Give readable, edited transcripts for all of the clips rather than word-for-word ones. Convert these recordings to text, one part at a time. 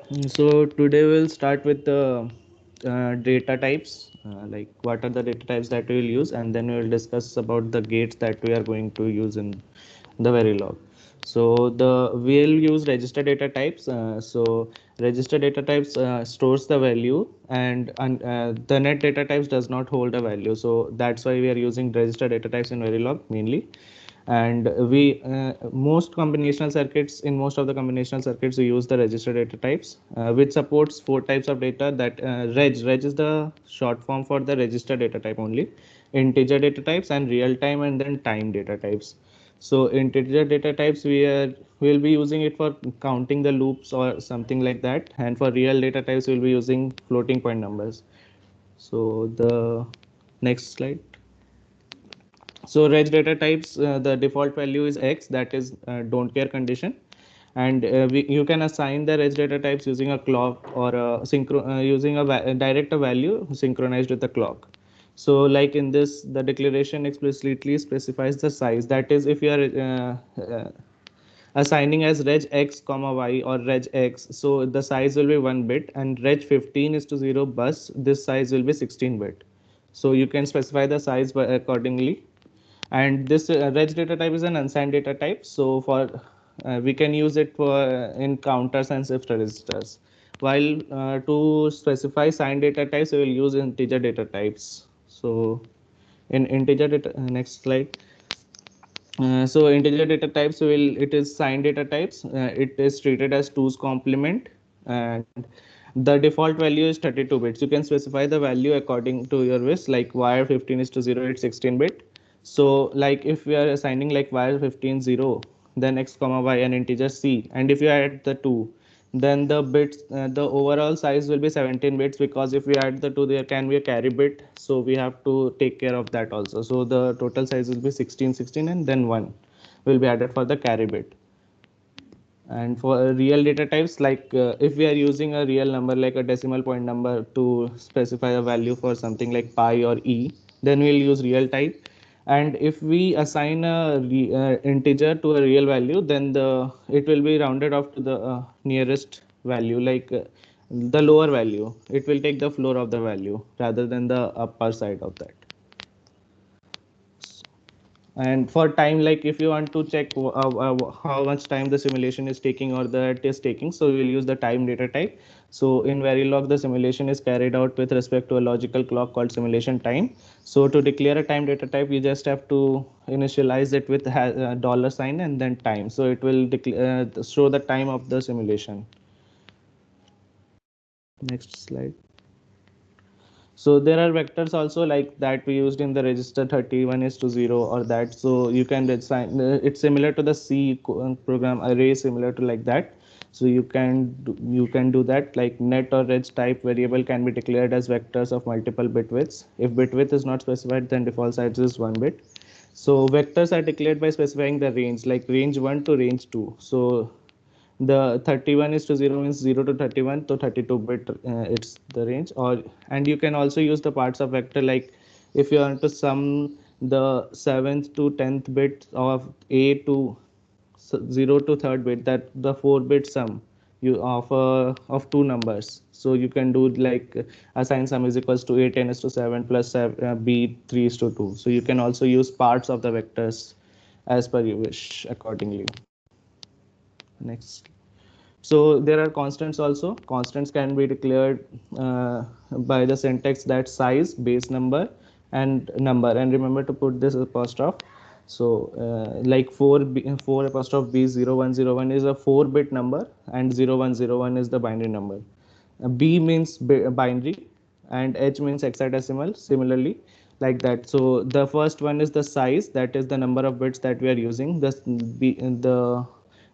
So today we'll start with the data types, like what are the data types that we will use, and then we will discuss about the gates that we are going to use in the Verilog. So we'll use register data types. So register data types stores the value, and the net data types does not hold a value. So that's why we are using register data types in Verilog mainly. And we most combinational circuits in most of the combinational circuits we use the register data types, which supports four types of data. That reg is the short form for the register data type only, integer data types, and real time, and then time data types. So integer data types will be using it for counting the loops or something like that, and for real data types we'll be using floating point numbers. So the next slide. So reg data types, the default value is X, that is don't care condition. And you can assign the reg data types using a clock or using a direct a value synchronized with the clock. So like in this, the declaration explicitly specifies the size. That is, if you are assigning as reg x comma y or reg x, so the size will be 1 bit, and reg 15 is to 0 bus, this size will be 16 bit. So you can specify the size accordingly. And this reg data type is an unsigned data type, so for we can use it for in counters and shift registers, while to specify signed data types we will use integer data types. So in integer data, next slide. So integer data types will it is signed data types. It is treated as 2's complement, and the default value is 32 bits. You can specify the value according to your wish, like wire 15 is to 0, it's 16 bit. So like if we are assigning like wire 15 0, then x comma y an integer c, and if you add the 2, then the bits the overall size will be 17 bits, because if we add the 2 there can be a carry bit, so we have to take care of that also. So the total size will be 16 16, and then 1 will be added for the carry bit. And for real data types, like if we are using a real number like a decimal point number to specify a value for something like pi or e, then we'll use real type. And if we assign a integer to a real value, then it will be rounded off to the nearest value, like the lower value. It will take the floor of the value rather than the upper side of that. And for time, like if you want to check how much time the simulation is taking or that is taking, so we'll use the time data type. So in Verilog, the simulation is carried out with respect to a logical clock called simulation time. So to declare a time data type, you just have to initialize it with dollar sign and then time, so it will show the time of the simulation. Next slide. So there are vectors also like that we used in the register 31 is to 0 or that. So you can design it's similar to the C program array, similar to like that. So you can do that, like net or reg type variable can be declared as vectors of multiple bit widths. If bit width is not specified, then default size is 1 bit. So vectors are declared by specifying the range, like range 1 to range 2. So the 31 is to 0 means 0 to 31 to 32 bit, it's the range. Or and you can also use the parts of vector, like if you want to sum the 7th to 10th bit of a to 0 to 3rd bit, that the 4 bit sum you of two numbers. So you can do like assign sum is equals to a 10 is to 7 plus 7, b 3 is to 2. So you can also use parts of the vectors as per you wish accordingly. Next. So there are constants also. Constants can be declared by the syntax that size, base number, and number. And remember to put this apostrophe. So like 4 apostrophe b 0101 is a 4-bit number, and 0101 is the binary number. B means binary, and H means hexadecimal. Similarly, like that. So the first one is the size, that is the number of bits that we are using. The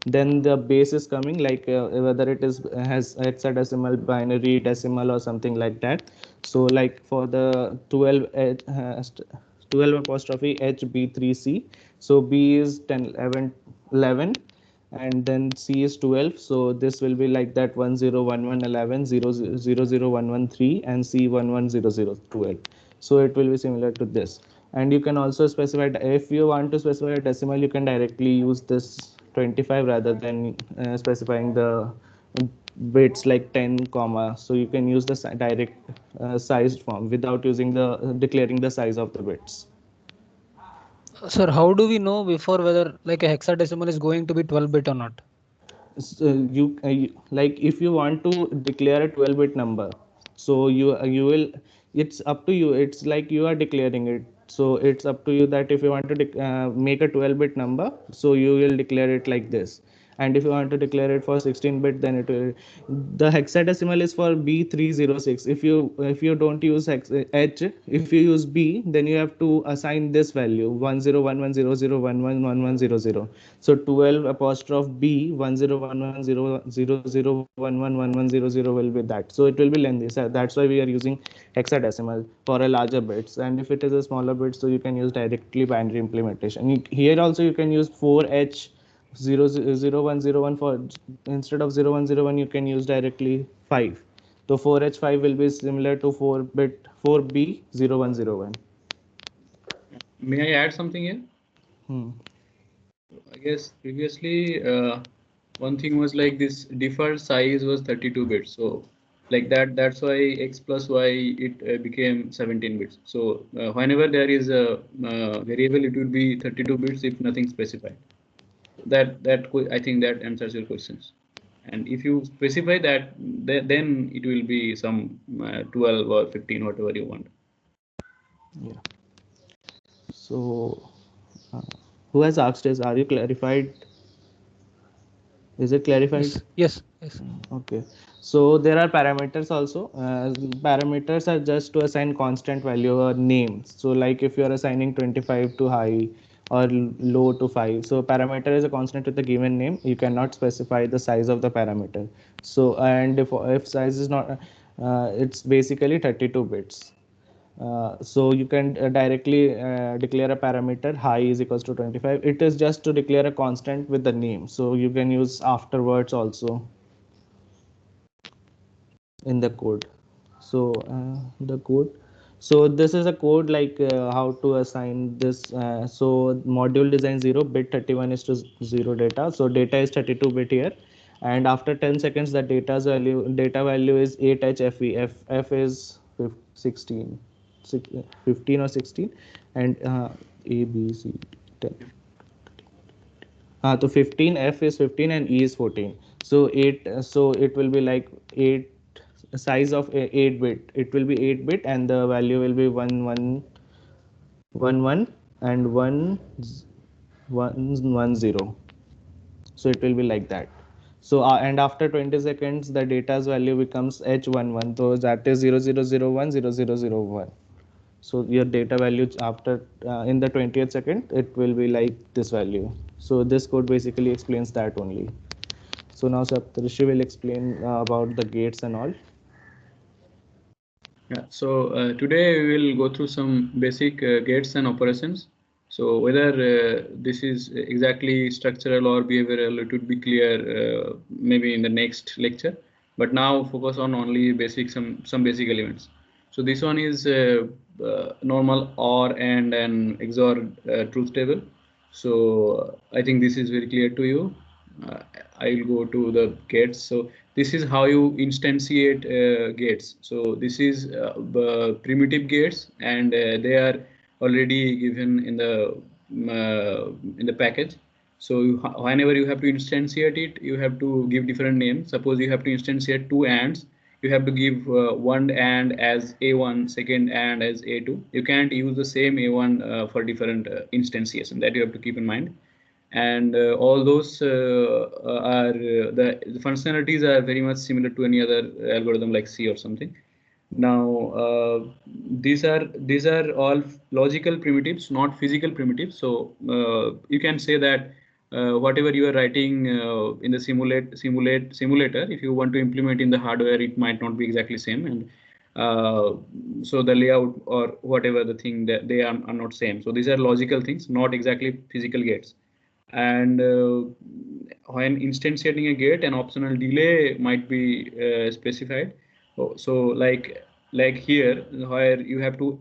then the base is coming, like whether it is has hexadecimal, binary, decimal, or something like that. So like for the 12 12 apostrophe HB3C, so B is 10 11, and then C is 12. So this will be like that 101111 00113 and C110012. So it will be similar to this. And you can also specify, if you want to specify a decimal, you can directly use this 25 rather than specifying the bits like 10 comma, so you can use the direct sized form without using the declaring the size of the bits. Sir, how do we know before whether like a hexadecimal is going to be 12-bit or not? So like if you want to declare a 12-bit number, so you will, it's up to you, it's like you are declaring it, so it's up to you that if you want to make a 12-bit number, so you will declare it like this. And if you want to declare it for 16-bit, then it will, the hexadecimal is for B306. If you don't use H, if you use B, then you have to assign this value 101100111100. So 12 apostrophe B 10110000111100 will be that. So it will be lengthy. So that's why we are using hexadecimal for a larger bits. And if it is a smaller bit, so you can use directly binary implementation. Here also you can use 4H 0101 for, instead of 0101 you can use directly 5. So 4H5 will be similar to 4-bit 4B0101. May I add something here? Hmm. I guess previously one thing was like this default size was 32 bits. So like that's why x plus y it became 17 bits. So whenever there is a variable, it will be 32 bits if nothing specified. I think that answers your questions. And if you specify that, then it will be some 12 or 15, whatever you want. Yeah. So uh, who has asked this? Are you clarified? Is it clarified? Yes, yes, yes. Okay. So there are parameters also. Parameters are just to assign constant value or names. So like if you are assigning 25 to high or low to 5. So parameter is a constant with a given name. You cannot specify the size of the parameter. So and if size is not, it's basically 32 bits. So you can directly declare a parameter high is equals to 25. It is just to declare a constant with the name. So you can use afterwards also in the code. So the code, so this is a code like how to assign this. So module design 0 bit 31 is to 0 data, so data is 32 bit here. And after 10 seconds the data value is 8HFE. F is 16 15 or 16, and A B C 10. So 15, F is 15 and E is 14. So 8, so it will be like 8, size of 8 bit. It will be 8 bit and the value will be 1 1 and 1 1 1 0. So it will be like that. So and after 20 seconds the data's value becomes H11. So that is 0001 0001. So your data value after in the 20th second it will be like this value. So this code basically explains that only. So now Saptarshi will explain about the gates and all. Yeah, so today we will go through some basic gates and operations. So whether this is exactly structural or behavioral, it would be clear maybe in the next lecture. But now focus on only basic some basic elements. So this one is normal OR and an XOR truth table. So I think this is very clear to you. uh, I'll go to the gates. So this is how you instantiate gates. So this is primitive gates, and they are already given in the package. So whenever you have to instantiate it, you have to give different names. Suppose you have to instantiate two ANDs, you have to give one AND as A1, second AND as A2. You can't use the same A1 for different instantiation. That you have to keep in mind. And all those are the functionalities are very much similar to any other algorithm like C or something. Now these are all logical primitives, not physical primitives. So you can say that whatever you are writing in the simulator, if you want to implement in the hardware, it might not be exactly same. And so the layout or whatever the thing, that they are not same. So these are logical things, not exactly physical gates. And when instantiating a gate, an optional delay might be specified. So like here, where you have to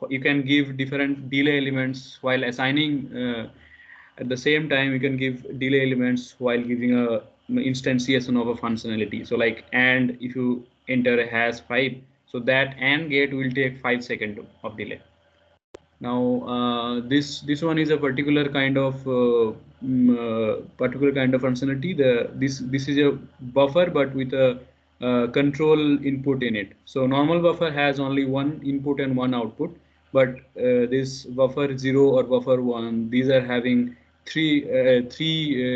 you can give different delay elements while assigning at the same time you can give delay elements while giving a instantiation of a functionality. So like and if you enter a hash 5, so that and gate will take 5 seconds of delay. Now this one is a particular kind of functionality. This is a buffer but with a control input in it. So normal buffer has only one input and one output, but this buffer 0 or buffer 1, these are having three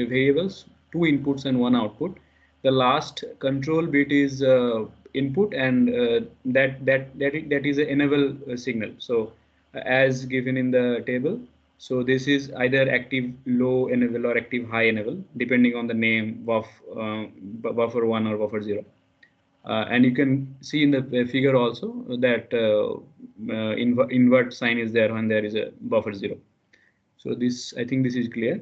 variables, two inputs and one output. The last control bit is input, and that is a enable signal. So as given in the table. So this is either active low enable or active high enable, depending on the name buffer 1 or buffer 0. And you can see in the figure also that invert sign is there when there is a buffer 0. So this, I think this is clear.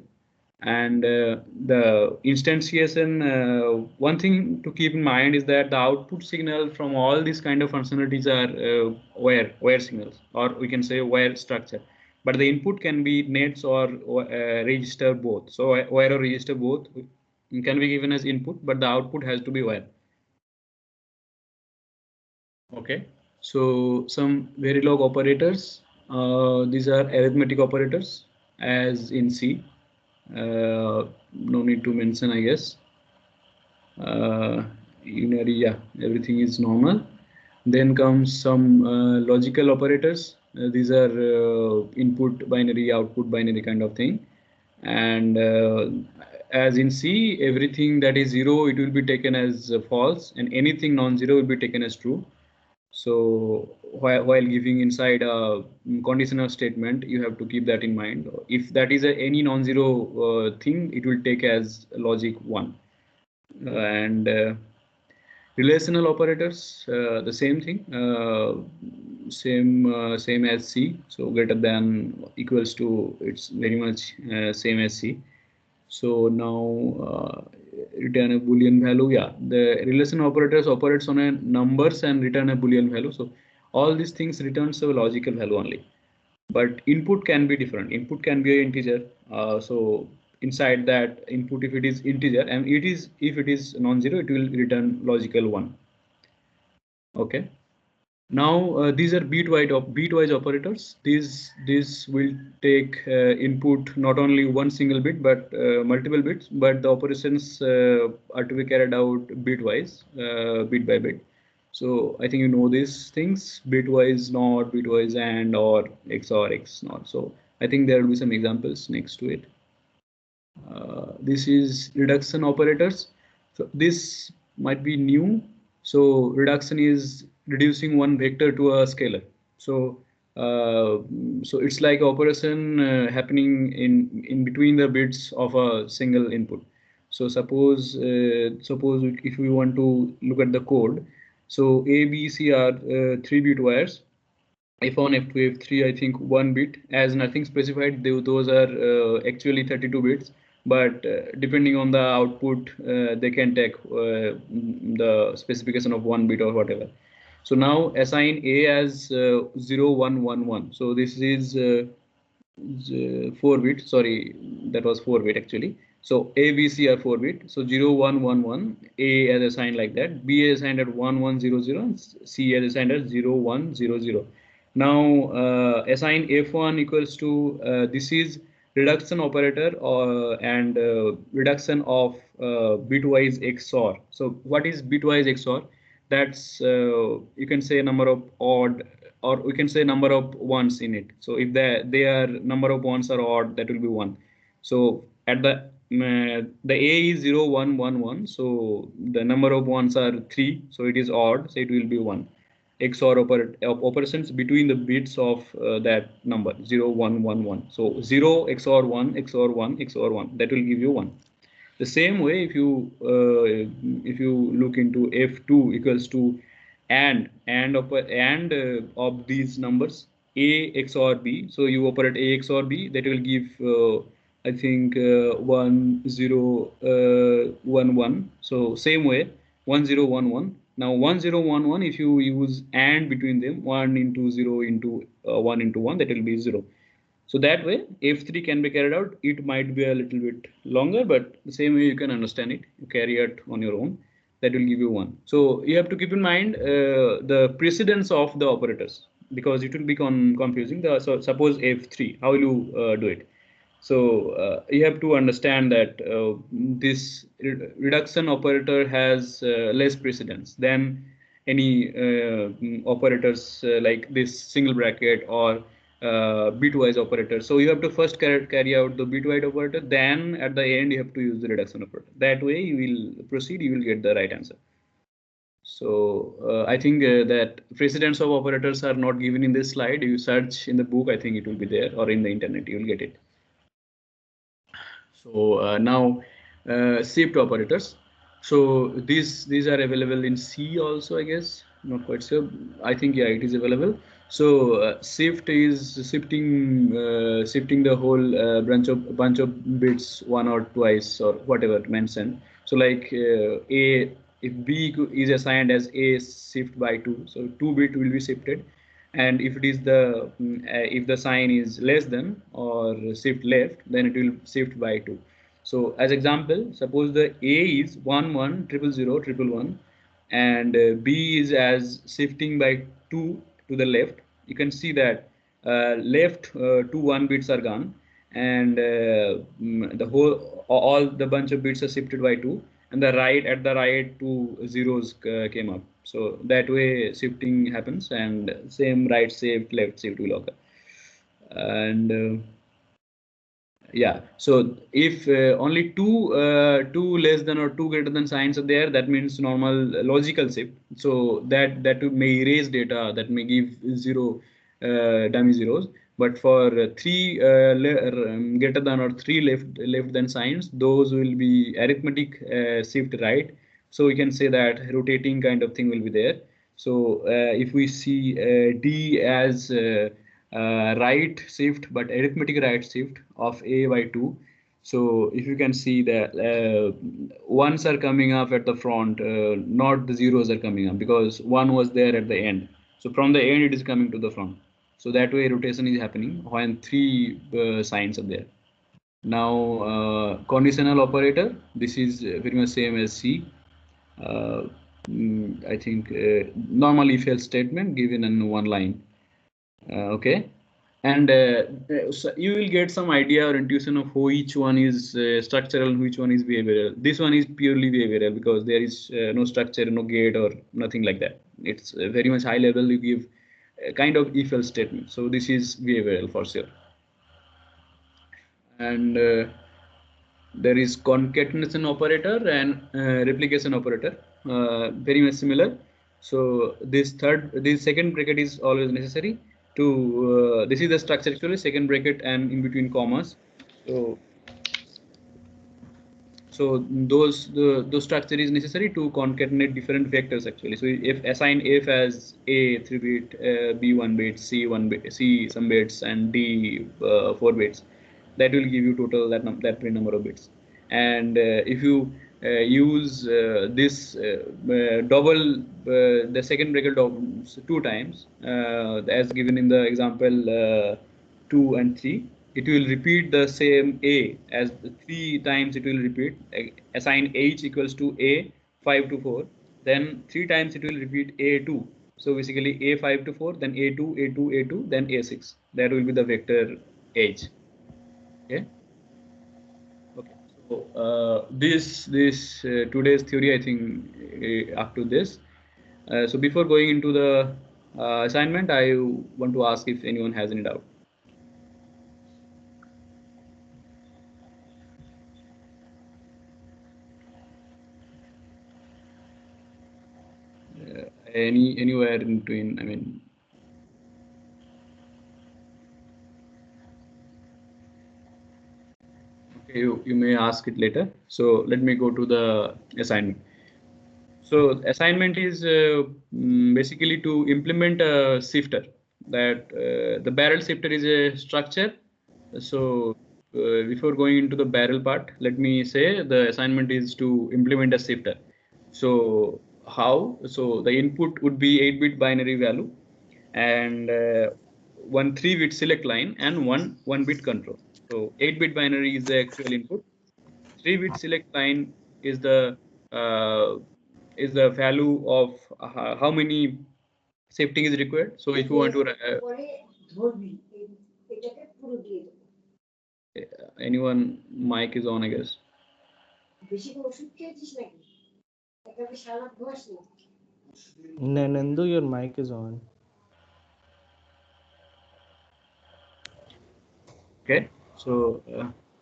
And the instantiation, one thing to keep in mind is that the output signal from all these kind of functionalities are wire signals, or we can say wire structure. But the input can be nets or register both. So wire or register both can be given as input, but the output has to be wire. Okay. So some Verilog operators. These are arithmetic operators, as in C. No need to mention, I guess. Unary, yeah, everything is normal. Then comes some logical operators. These are input binary, output binary kind of thing. And as in C, everything that is 0, it will be taken as false, and anything non-zero will be taken as true. So while giving inside a conditional statement, you have to keep that in mind. If that is any non-zero thing, it will take as logic 1. And relational operators, the same thing, same as C. So greater than equals to, it's very much same as C. So now return a Boolean value. Yeah, the relation operators operates on a numbers and return a Boolean value. So all these things returns a logical value only. But input can be different. Input can be an integer. So inside that input, if it is integer, and if it is non-zero, it will return logical 1. Okay. Now these are bitwise operators. These will take input not only one single bit but multiple bits, but the operations are to be carried out bitwise, bit by bit. So I think you know these things: bitwise NOT, bitwise AND, or XOR X NOT. So I think there will be some examples next to it. This is reduction operators. So this might be new. So reduction is reducing one vector to a scalar. So so it's like operation happening in between the bits of a single input. So suppose if we want to look at the code, so A, B, C are 3-bit wires. F1, F2, F3, I think 1 bit, as nothing specified. Those are actually 32 bits, but depending on the output, they can take the specification of 1 bit or whatever. So now assign A as 0, 1, 1, 1. So this is 4-bit. Sorry, that was 4-bit actually. So A, B, C are 4-bit. So 0, 1, 1, 1. A as assigned like that. B as assigned at 1, 1, 0, 0. And C as assigned at 0, 1, 0, 0. Now assign F1 equals to this is reduction operator and reduction of bitwise XOR. So what is bitwise XOR? That's you can say number of odd, or we can say number of ones in it. So if their number of ones are odd, that will be 1. So at the A is 0, 1, 1, 1. So the number of ones are 3. So it is odd. So it will be 1. XOR operations between the bits of that number 0, 1, 1, 1. So 0 XOR 1 XOR 1 XOR 1, that will give you 1. The same way, if you look into F2 equals to and of these numbers A XOR B. So you operate A XOR B, that will give I think 1, 0, 1, 1. So same way 1, 0, 1, 1. Now 1, 0, 1, 1, if you use AND between them, 1 into 0 into 1 into 1, that will be 0. So that way, F3 can be carried out. It might be a little bit longer, but the same way you can understand it. You carry it on your own. That will give you 1. So you have to keep in mind the precedence of the operators, because it will be confusing. So suppose F3, how will you do it? So you have to understand that this reduction operator has less precedence than any operators like this single bracket or bitwise operator. So you have to first carry out the bitwise operator, then at the end you have to use the reduction operator. That way you will proceed, you will get the right answer. So I think that precedence of operators are not given in this slide. You search in the book, I think it will be there, or in the internet, you will get it. So now shift operators. So these are available in C also, I guess. Not quite sure. I think yeah, it is available. So shift is shifting the whole bunch of bits one or twice or whatever mentioned. So like A, if B is assigned as A shift by 2, so 2 bit will be shifted, and if it is if the sign is less than or shift left, then it will shift by 2. So as example, suppose the A is 1 1 0 0 0 1 1, and B is as shifting by 2 to the left. You can see that left 2 1 bits are gone, and the whole all the bunch of bits are shifted by 2, and the right at the right 2 zeros came up. So that way shifting happens, and same right shift left shift will occur. And yeah, so if only two less than or two greater than signs are there, that means normal logical shift. So that may erase data, that may give 0 dummy zeros. But for three greater than or 3 left than signs, those will be arithmetic shift right. So we can say that rotating kind of thing will be there. So if we see D as right shift, but arithmetic right shift of A by 2. So if you can see that ones are coming up at the front, not the zeros are coming up, because 1 was there at the end. So from the end it is coming to the front. So that way rotation is happening when 3 signs are there. Now conditional operator, this is very much same as C. I think normal if else statement given in one line. Okay, and so you will get some idea or intuition of which one is structural and which one is behavioral. This one is purely behavioral because there is no structure, no gate or nothing like that. It's very much high level. You give a kind of if else statement. So this is behavioral for sure. And there is concatenation operator and replication operator, very much similar. So this second bracket is always necessary to this is the structure actually, second bracket and in between commas. So those structure is necessary to concatenate different vectors actually. So if assign F as A 3 bit, B 1 bit, C 1 bit, C some bits, and D 4 bits, that will give you total that number of bits. And if you use this double the second bracket 2 times, as given in the example 2 and 3, it will repeat the same A as 3 times. It will repeat, assign H equals to A 5 to 4, then 3 times it will repeat A2. So basically A5 to 4, then A2, A2, A2, then A6. That will be the vector H. Okay. Okay. So this today's theory, I think up to this. So before going into the assignment, I want to ask if anyone has any doubt. Anywhere in between, I mean. Okay, you may ask it later. So let me go to the assignment. So assignment is basically to implement a shifter. That the barrel shifter is a structure. So before going into the barrel part, let me say the assignment is to implement a shifter. So how? So the input would be 8-bit binary value, and one 3-bit select line and one 1-bit control. So 8-bit binary is the actual input. 3-bit select line is the value of how many shifting is required. So if you want to anyone mic is on, I guess. Nandu, your mic is on. Okay, so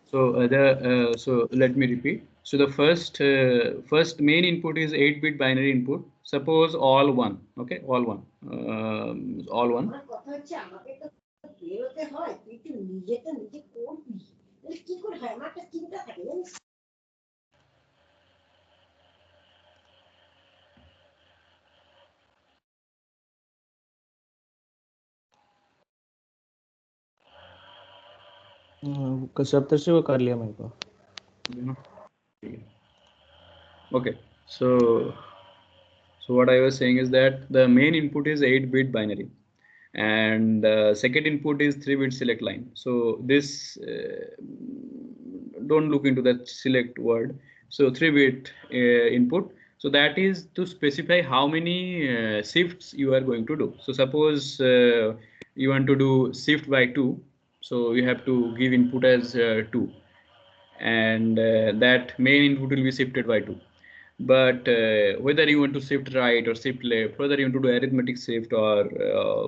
so let me repeat. So the first main input is 8-bit binary input. Suppose all one. Okay, all one. All one. सप्तर्षि को कर लिया मेरे को. Okay, so what I was saying is that the main input is 8-bit binary, and second input is 3-bit select line. So this don't look into that select word. So 3-bit input. So that is to specify how many shifts you are going to do. So suppose you want to do shift by 2. So you have to give input as 2, and that main input will be shifted by 2. But whether you want to shift right or shift left, whether you want to do arithmetic shift or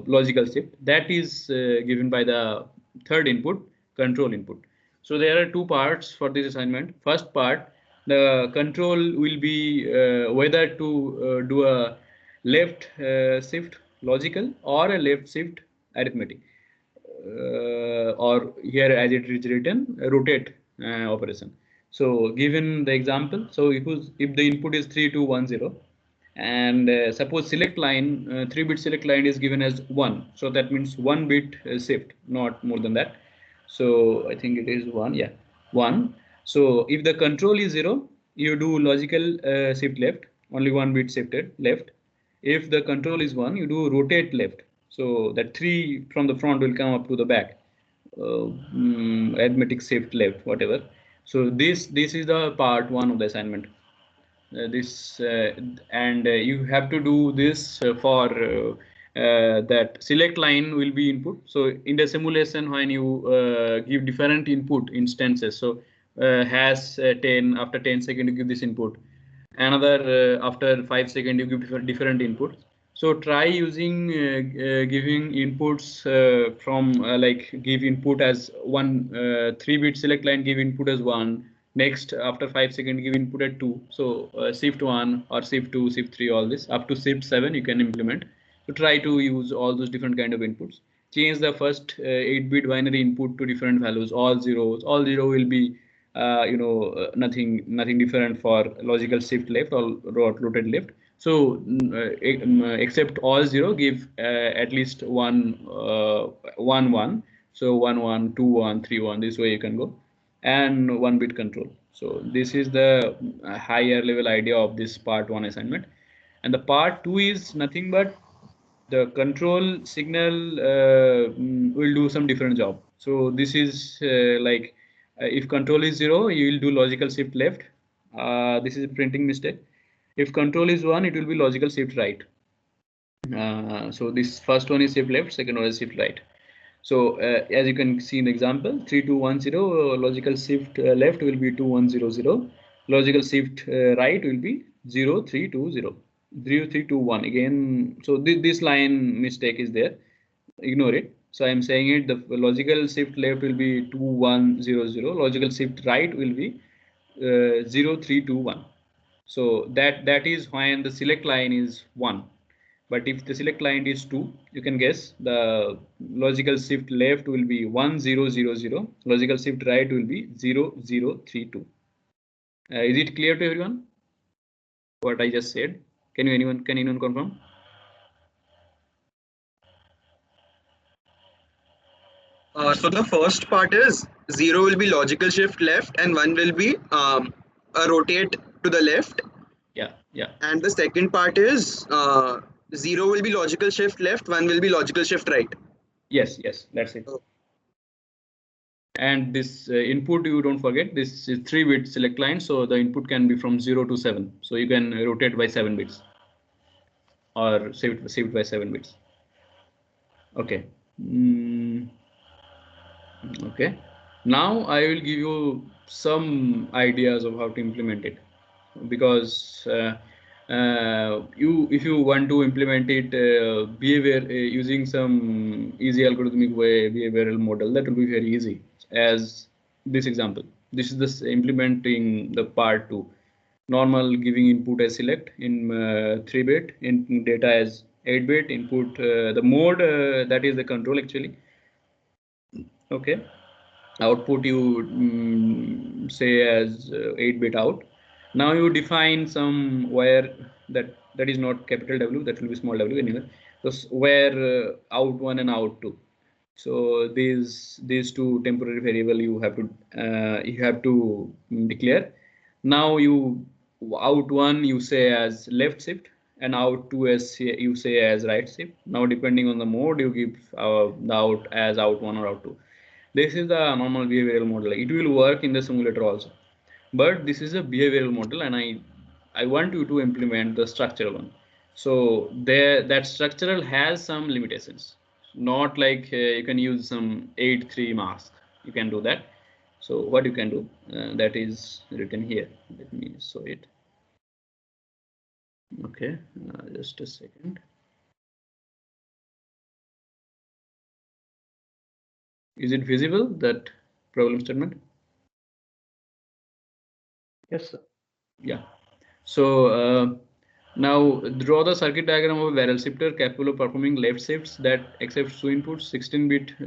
logical shift, that is given by the third input, control input. So there are two parts for this assignment. First part, the control will be whether to do a left shift logical or a left shift arithmetic. Or here as it is written, rotate operation. So given the example, so if the input is 3210, and suppose select line 3-bit select line is given as 1, so that means 1-bit shift, not more than that. So I think it is 1, yeah, 1. So if the control is 0, you do logical shift left, only 1-bit shifted left. If the control is 1, you do rotate left. So that 3 from the front will come up to the back. Arithmetic shift left, whatever. So this is the part 1 of the assignment. And you have to do this for that select line will be input. So in the simulation, when you give different input instances, so has 10, after 10 seconds you give this input, another after 5 seconds you give different inputs. So try using giving inputs from like give input as one 3-bit select line, give input as 1. Next, after 5 seconds, give input at 2. So shift 1 or shift 2, shift 3, all this up to shift 7 you can implement. So try to use all those different kind of inputs. Change the first 8-bit binary input to different values, all zeros. All 0 will be nothing different for logical shift left or rotate left. So except all 0, give at least 1 1. So 1 1 2 1 3 1. This way you can go, and 1-bit control. So this is the higher level idea of this part 1 assignment. And the part 2 is nothing but the control signal will do some different job. So this is like if control is 0, you will do logical shift left. This is a printing mistake. If control is 1, it will be logical shift right. So this first one is shift left, second one is shift right. So as you can see in the example, 3210 logical shift left will be 2100, logical shift right will be 0320, 0321 again. So this line mistake is there, ignore it. So I am saying it, the logical shift left will be 2100, logical shift right will be 0321. So that is when the select line is 1. But if the select line is 2, you can guess the logical shift left will be 1000, logical shift right will be 0032. Is it clear to everyone what I just said? Can anyone confirm? So the first part is 0 will be logical shift left and 1 will be a rotate to the left. Yeah. And the second part is 0 will be logical shift left, 1 will be logical shift right. Yes, that's it. And this input, you don't forget, this is 3-bit select line, so the input can be from 0 to 7. So you can rotate by 7 bits or save it by 7 bits. Okay. Okay. Now I will give you some ideas of how to implement it, because if you want to implement it behavior using some easy algorithmic way behavioral model, that will be very easy. As this example, this is this implementing the part 2. Normal giving input as select in 3-bit, in data as 8-bit input. The mode that is the control actually. Okay. Output you say as 8-bit out. Now you define some where that is not capital W, that will be small w anyway. So where out 1 and out 2. So these two temporary variable you have to declare. Now you out 1 you say as left shift, and out 2 as you say as right shift. Now depending on the mode you give the out as out 1 or out 2. This is the normal behavioral model. It will work in the simulator also, but this is a behavioral model, and I want you to implement the structural one. So there, that structural has some limitations. Not like you can use some 8-3 mask. You can do that. So what you can do, that is written here. Let me show it. Okay, just a second. Is it visible, that problem statement? Yes, sir. Yeah. So now draw the circuit diagram of a barrel shifter capable of performing left shifts that accepts two inputs, 16-bit.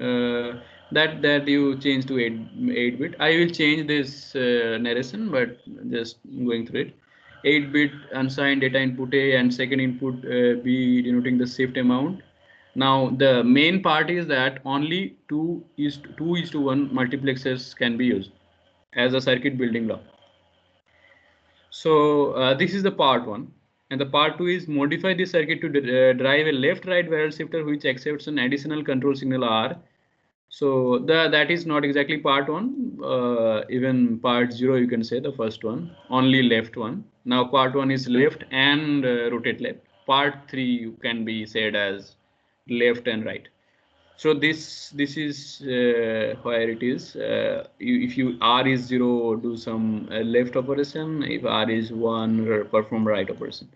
That you change to 8-bit. I will change this narration, but just going through it. 8-bit unsigned data input A and second input B denoting the shift amount. Now the main part is that only 2:1 multiplexers can be used as a circuit building block. So this is the part 1, and the part 2 is modify the circuit to drive a left-right barrel shifter which accepts an additional control signal R. So that is not exactly part 1. Even part 0 you can say, the first one, only left one. Now part 1 is left and rotate left. Part 3 can be said as left and right. So this is where it is. If you R is 0, do some left operation. If R is 1, perform right operation.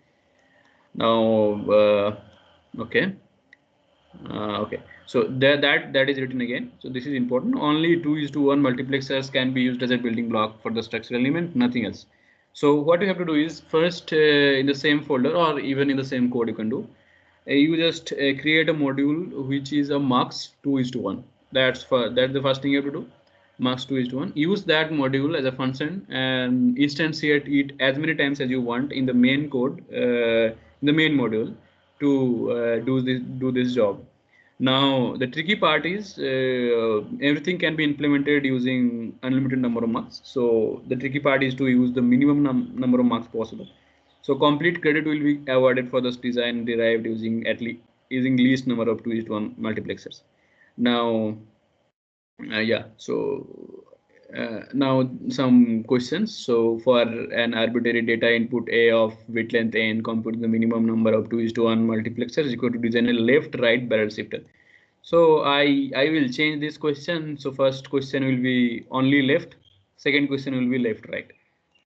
Now okay. Okay, so that is written again. So this is important. Only 2:1 multiplexers can be used as a building block for the structural element, nothing else. So what you have to do is first in the same folder or even in the same code you can do. You just create a module which is a mux 2:1. That's the first thing you have to do. Mux 2:1. Use that module as a function and instantiate it as many times as you want in the main code, in the main module, to do this job. Now the tricky part is everything can be implemented using unlimited number of mux. So the tricky part is to use the minimum number of mux possible. So complete credit will be awarded for this design derived using least number of 2:1 multiplexers. Now, yeah. So now some questions. So for an arbitrary data input A of bit length n, compute the minimum number of 2:1 multiplexers equal to design a left-right barrel shifter. So I will change this question. So first question will be only left. Second question will be left-right.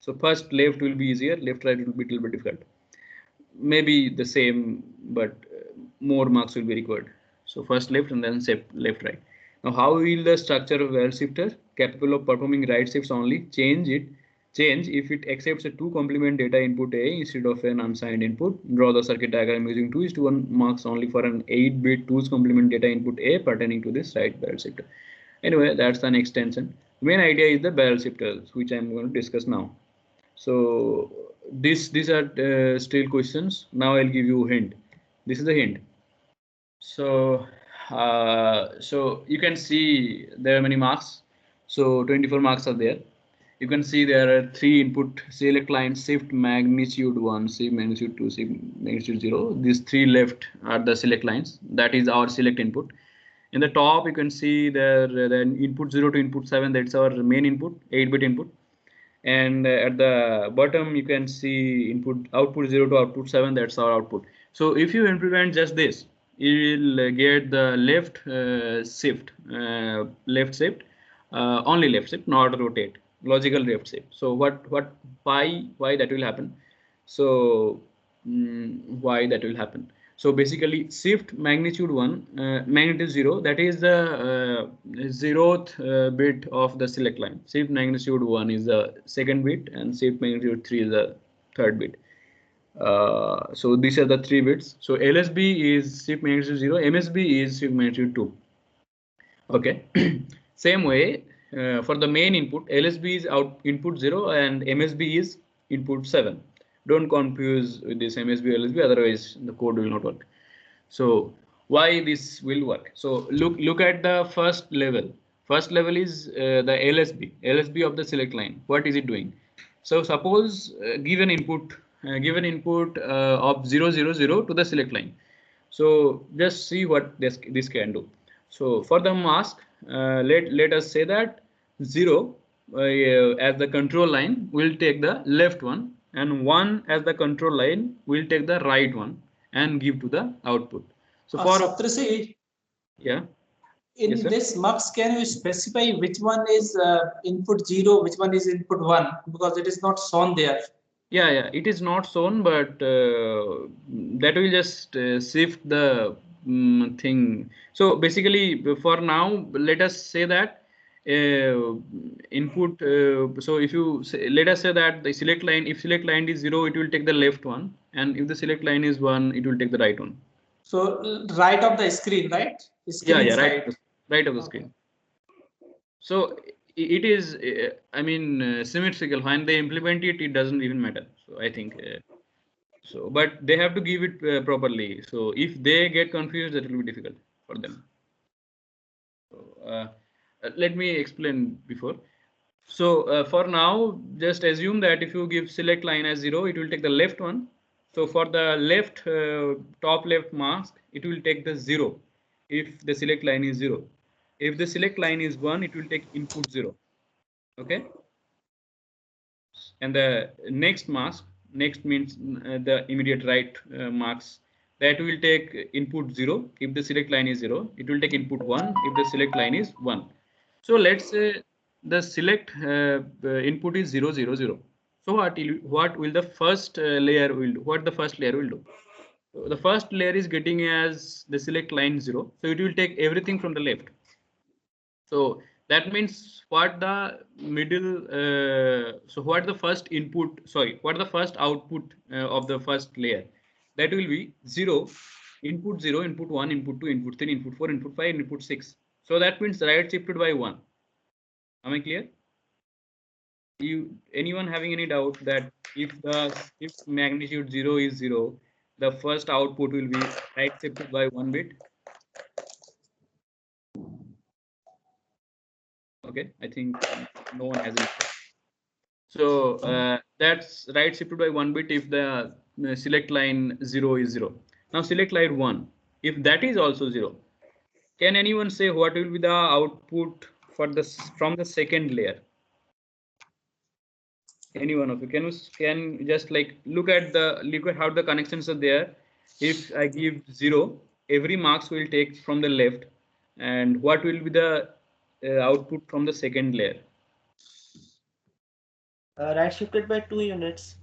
So first left will be easier. Left-right will be a little bit difficult. Maybe the same, but more marks will be required. So first left and then left right. Now how will the structure of barrel shifter capable of performing right shifts only change if it accepts a 2 complement data input A instead of an unsigned input? Draw the circuit diagram using 2:1 marks only for an 8-bit 2's complement data input A pertaining to this right barrel shifter. Anyway, that's an extension. Main idea is the barrel shifters, which I'm going to discuss now. So these are still questions. Now I'll give you a hint. This is a hint. So so you can see there are many marks. So 24 marks are there. You can see there are 3 input select line shift magnitude 1, shift magnitude 2, shift magnitude 0. These 3 left are the select lines. That is our select input. In the top, you can see the input 0 to input 7. That's our main input, 8-bit input. And at the bottom, you can see output 0 to output 7. That's our output. So if you implement just this, you will get the left shift, only left shift, not rotate, logical left shift. So why that will happen? So why that will happen? So basically, shift magnitude 1, magnitude 0, that is the zeroth bit of the select line. Shift magnitude 1 is the second bit, and shift magnitude 3 is the third bit. So these are the 3 bits. So LSB is shift magnitude 0, MSB is shift magnitude 2. Okay. Same way, for the main input, LSB is input 0 and MSB is input 7. Don't confuse with this MSB LSB, otherwise the code will not work. So why this will work? So look at the first level. First level is the LSB of the select line. What is it doing? So suppose given input of 000 to the select line. So just see what this can do. So for the mask, let us say that 0 as the control line will take the left one, and 1 as the control line will take the right one and give to the output. So for Saptarshi, yeah, in yes, this mux, can you specify which one is input 0, which one is input 1, because it is not shown there. Yeah, it is not shown, but that will just shift the thing. So basically, for now, let us say that input. So if you say, let us say that the select line, if select line is 0, it will take the left one, and if the select line is 1, it will take the right one. So right of the screen, right? Screen Yeah, side. right of the screen. So it is, I mean, symmetrical. When they implement it, it doesn't even matter. So I think. So, but they have to give it properly. So if they get confused, that will be difficult for them. So, let me explain before. So for now, just assume that if you give select line as 0, it will take the left one. So for the left top left mask, it will take the 0 if the select line is 0. If the select line is 1, it will take input 0. Okay. And the next mask, next means the immediate right marks, that will take input 0 if the select line is 0. It will take input 1 if the select line is 1. So let's say the select input is 0 0 0. So what will the first layer will do? What the first layer will do? So the first layer is getting as the select line 0, so it will take everything from the left. So that means what the middle, so what the first input, sorry, what the first output of the first layer, that will be 0, input 0, input 1, input 2, input 3, input 4, input 5, input 6. So that means right shifted by 1. Am I clear? Anyone having any doubt that if the shift magnitude 0 is 0, the first output will be right shifted by 1 bit? Okay, I think no one has any doubt. So that's right shifted by 1 bit if the select line 0 is 0. Now select line 1. If that is also 0, can anyone say what will be the output for this from the second layer? Any one of you can just like look at how the connections are there. If I give 0, every marks will take from the left, and what will be the output from the second layer? Right shifted by 2 units.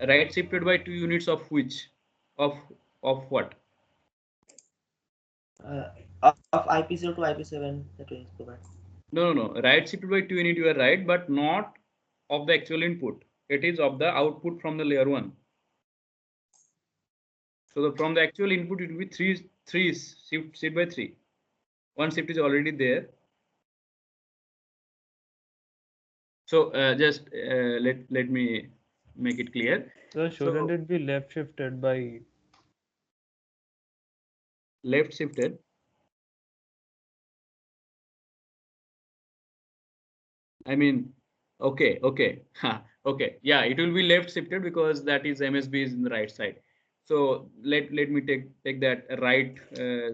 Right shifted by 2 units of which? Of what? Of IP0 to IP7 that we provide. No. Right shifted by 2 unit, you are right, but not of the actual input. It is of the output from the layer 1. So from the actual input, it will be three shift by 3. One shift is already there. So just let me make it clear. So shouldn't it be left shifted by? Left shifted. I mean, okay. Okay. Yeah, it will be left shifted because that is MSB is in the right side. So let me take that right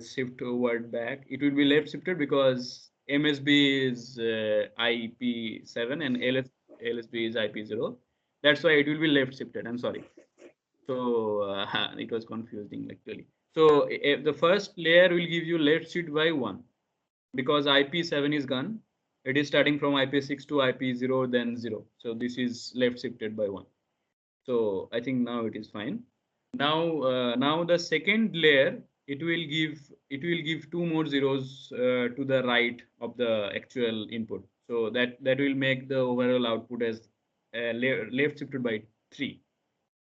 shift word back. It will be left shifted because MSB is IP7 and LSB is IP0. That's why it will be left shifted. I'm sorry. So it was confusing actually. So the first layer will give you left shift by 1 because IP7 is gone. It is starting from IP6 to IP0 then 0. So this is left shifted by 1. So I think now it is fine. Now the second layer, it will give two more zeros to the right of the actual input. So that will make the overall output as left shifted by 3.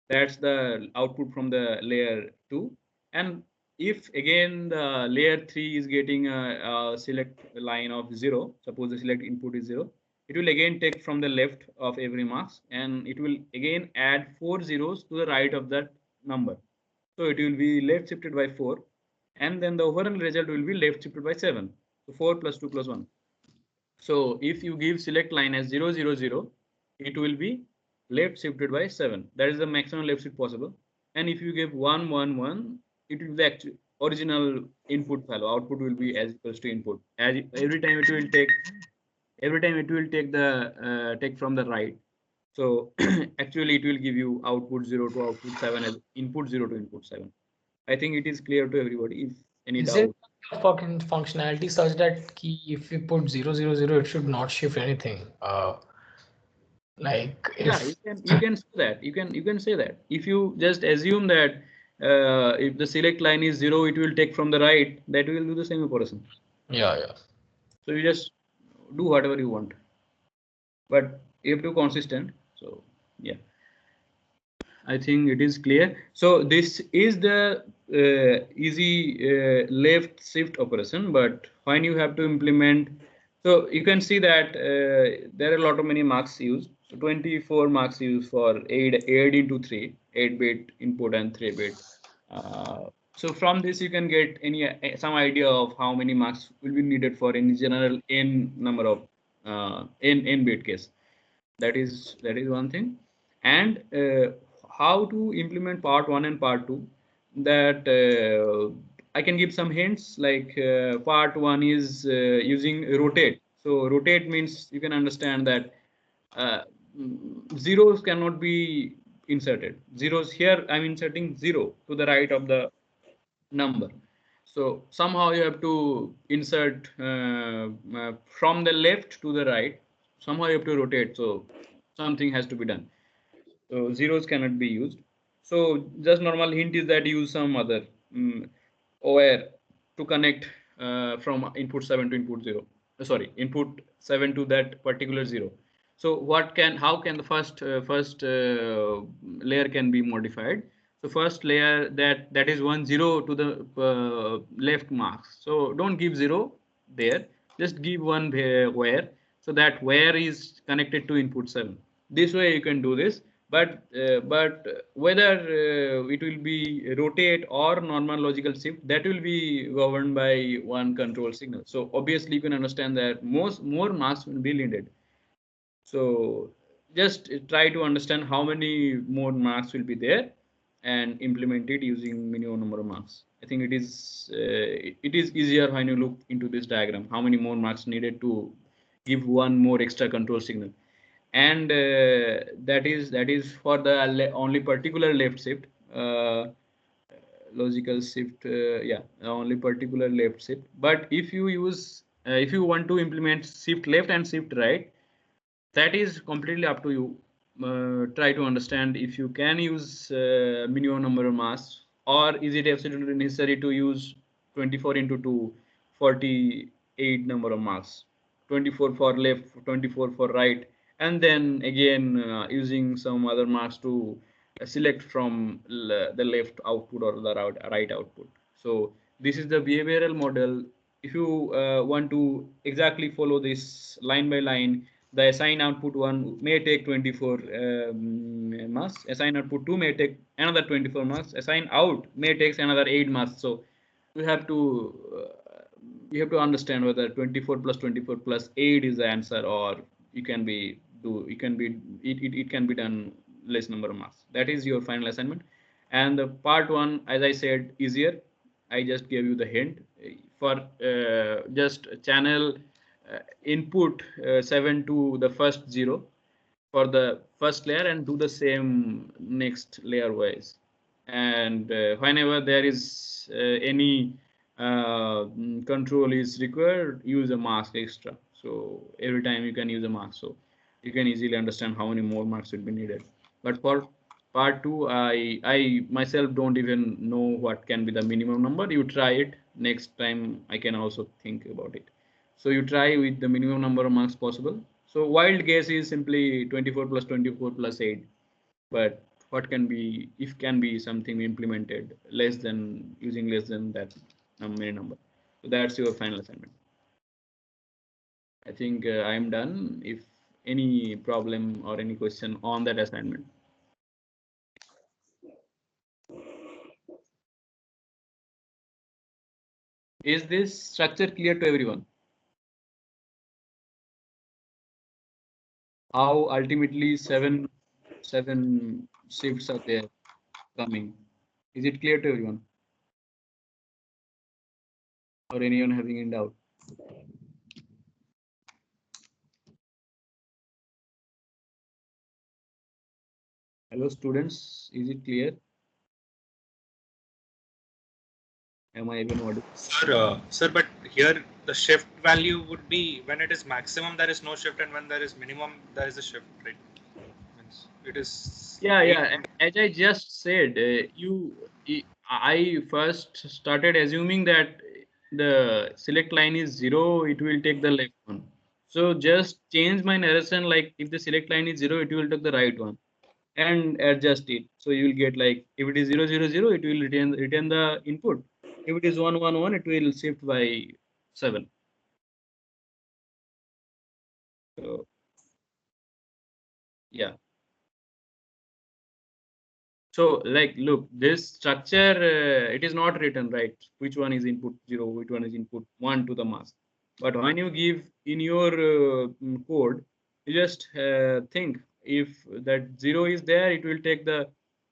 That's the output from the layer 2. And if again the layer 3 is getting a select line of 0, suppose the select input is 0, it will again take from the left of every marks and it will again add 4 zeros to the right of that number. So it will be left shifted by 4 and then the overall result will be left shifted by 7. So 4 plus 2 plus 1. So if you give select line as 0, 0, 0, it will be left shifted by 7. That is the maximum left shift possible. And if you give 1, 1, 1, it will be the actual original input value. Output will be as equals to input. As every time it will take the take from the right. So actually it will give you output 0 to output 7 as input 0 to input 7. I think it is clear to everybody. If any Is it doubt. fucking functionality such that key if you put 000, it should not shift anything? Like Yeah, if you can say that. You can say that. If you just assume that if the select line is 0, it will take from the right, that will do the same operation. yeah. So you just do whatever you want. But you have to consistent. So yeah. I think it is clear. So this is the easy left shift operation, but when you have to implement, so you can see that there are a lot of many marks used. So 24 marks used for 8 into 3, 8-bit input and 3-bit. So from this you can get any some idea of how many marks will be needed for any general n number of n bit case. That is one thing. And how to implement part 1 and part 2, that I can give some hints. Like part 1 is using rotate. So rotate means you can understand that uh, zeros cannot be inserted. Zeros here I'm inserting 0 to the right of the number. So somehow you have to insert from the left to the right. Somehow you have to rotate. So something has to be done. So zeros cannot be used. So just normal hint is that use some other OR to connect from input 7 to input 0. Sorry, input 7 to that particular 0. So how can the first layer can be modified? So first layer, that is 1 0 to the left marks. So don't give 0 there. Just give one where. So that where is connected to input 7. This way you can do this. But whether it will be rotate or normal logical shift, that will be governed by one control signal. So obviously you can understand that more marks will be needed. So just try to understand how many more marks will be there and implement it using minimum number of marks. I think it is easier when you look into this diagram, how many more marks needed to give one more extra control signal. And that is for the only particular left shift. Logical shift, yeah, only particular left shift. But if you want to implement shift left and shift right, that is completely up to you. Try to understand if you can use minimum number of masks, or is it absolutely necessary to use 24 into 2, 48 number of masks, 24 for left, 24 for right, and then again using some other masks to select from the left output or the right output. So this is the behavioral model. If you want to exactly follow this line by line, the assign output 1 may take 24 marks, assign output 2 may take another 24 marks, assign out may take another 8 marks. So you have to understand whether 24 plus 24 plus 8 is the answer, or it can be done less number of marks. That is your final assignment. And the part 1, as I said, easier. I just gave you the hint for just channel input 7 to the first 0 for the first layer and do the same next layer wise. And whenever there is any control is required, use a mask extra. So every time you can use a mask, so you can easily understand how many more marks would be needed. But for part 2, I myself don't even know what can be the minimum number. You try it next time. I can also think about it. So you try with the minimum number of marks possible. So wild guess is simply 24 plus 24 plus 8. But what can be, if can be something implemented less than, using less than that many number. So that's your final assignment. I think I'm done. If any problem or any question on that assignment. Is this structure clear to everyone? How ultimately seven shifts are there coming? Is it clear to everyone? Or anyone having any doubt? Hello students, is it clear? Am I even audible? Sir, but here the shift value would be when it is maximum there is no shift, and when there is minimum there is a shift, right? Means it is Yeah. As I just said, I first started assuming that the select line is 0, it will take the left one. So just change my narration, like if the select line is 0, it will take the right one, and adjust it. So you will get like, if it is 000, it will retain the input. If it is 111, it will shift by 7. So yeah. So like, look, this structure, it is not written, right? Which one is input 0, which one is input 1 to the mask. But when you give in your code, you just think if that 0 is there, it will take the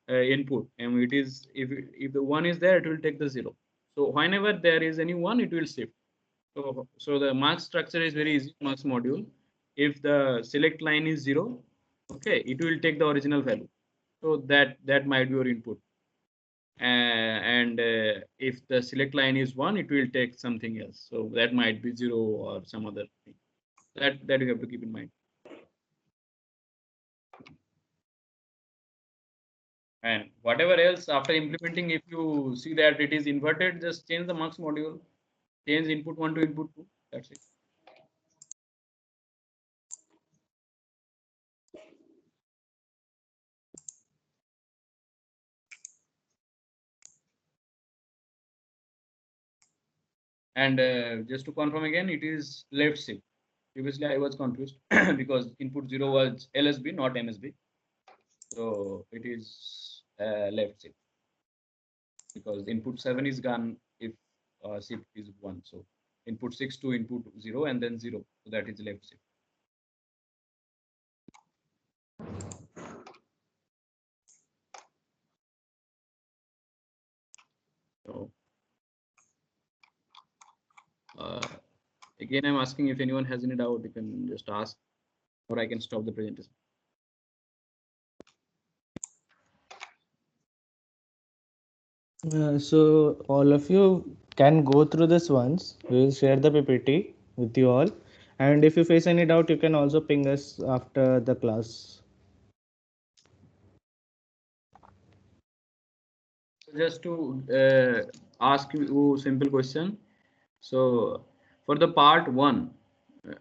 input, and it is, if the 1 is there, it will take the 0. So whenever there is any 1, it will shift. So the mask structure is very easy, mask module. If the select line is 0, okay, it will take the original value. So that might be your input. And if the select line is 1, it will take something else. So that might be 0 or some other thing. That you have to keep in mind. And whatever else after implementing, if you see that it is inverted, just change the mux module, change input 1 to input 2. That's it. And just to confirm again, it is left shift. Previously, I was confused because input 0 was LSB, not MSB. So it is left shift because input 7 is gone if shift is 1. So input 6 to input 0 and then 0. So that is left shift. So again, I'm asking if anyone has any doubt, you can just ask, or I can stop the presentation. So all of you can go through this once. We will share the PPT with you all. And if you face any doubt, you can also ping us after the class. Just to ask you a simple question. So for the part 1,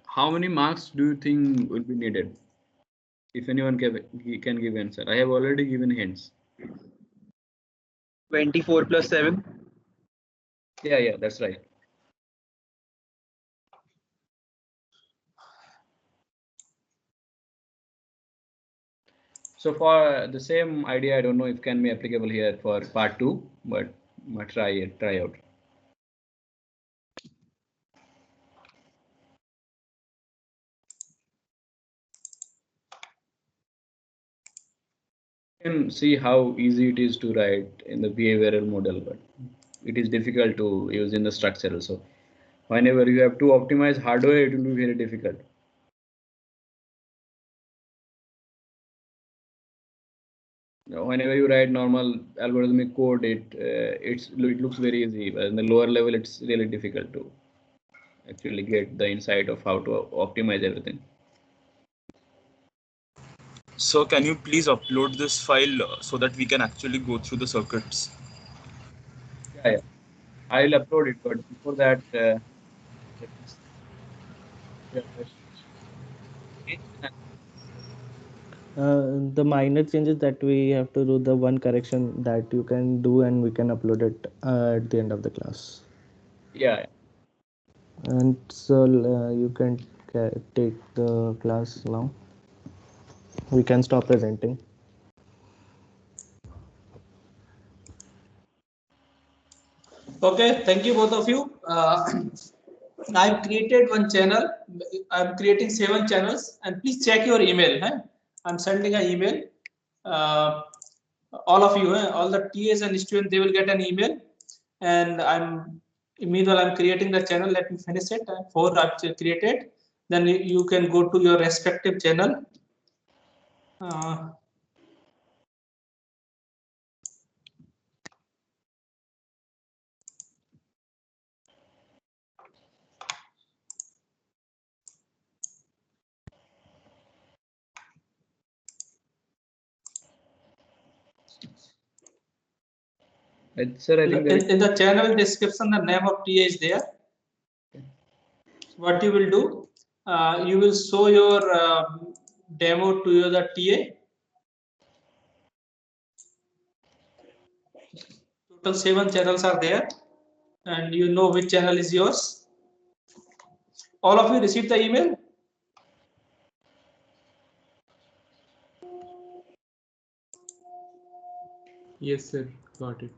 how many marks do you think will be needed? If anyone can give answer. I have already given hints. 24 plus 7. Yeah, that's right. So for the same idea, I don't know if can be applicable here for part 2, but try out. You can see how easy it is to write in the behavioral model, but it is difficult to use in the structural. So whenever you have to optimize hardware, it will be very difficult. Whenever you write normal algorithmic code, it looks very easy, but in the lower level, it's really difficult to actually get the insight of how to optimize everything. So can you please upload this file so that we can actually go through the circuits? Yeah, yeah. I'll upload it, but before that, let me see. Yeah, The minor changes that we have to do, the one correction that you can do, and we can upload it at the end of the class. yeah. And so you can take the class now. We can stop presenting. Okay, thank you both of you. I've created one channel. I'm creating 7 channels, and please check your email. Huh? I'm sending an email. Uh, all of you, all the TAs and students, they will get an email. And meanwhile I'm creating the channel. Let me finish it. 4 I've created. Then you can go to your respective channel. Sir, I think in the channel description, the name of TA is there. What you will do, you will show your demo to the TA. Total 7 channels are there, and you know which channel is yours. All of you received the email? Yes, sir. Got it.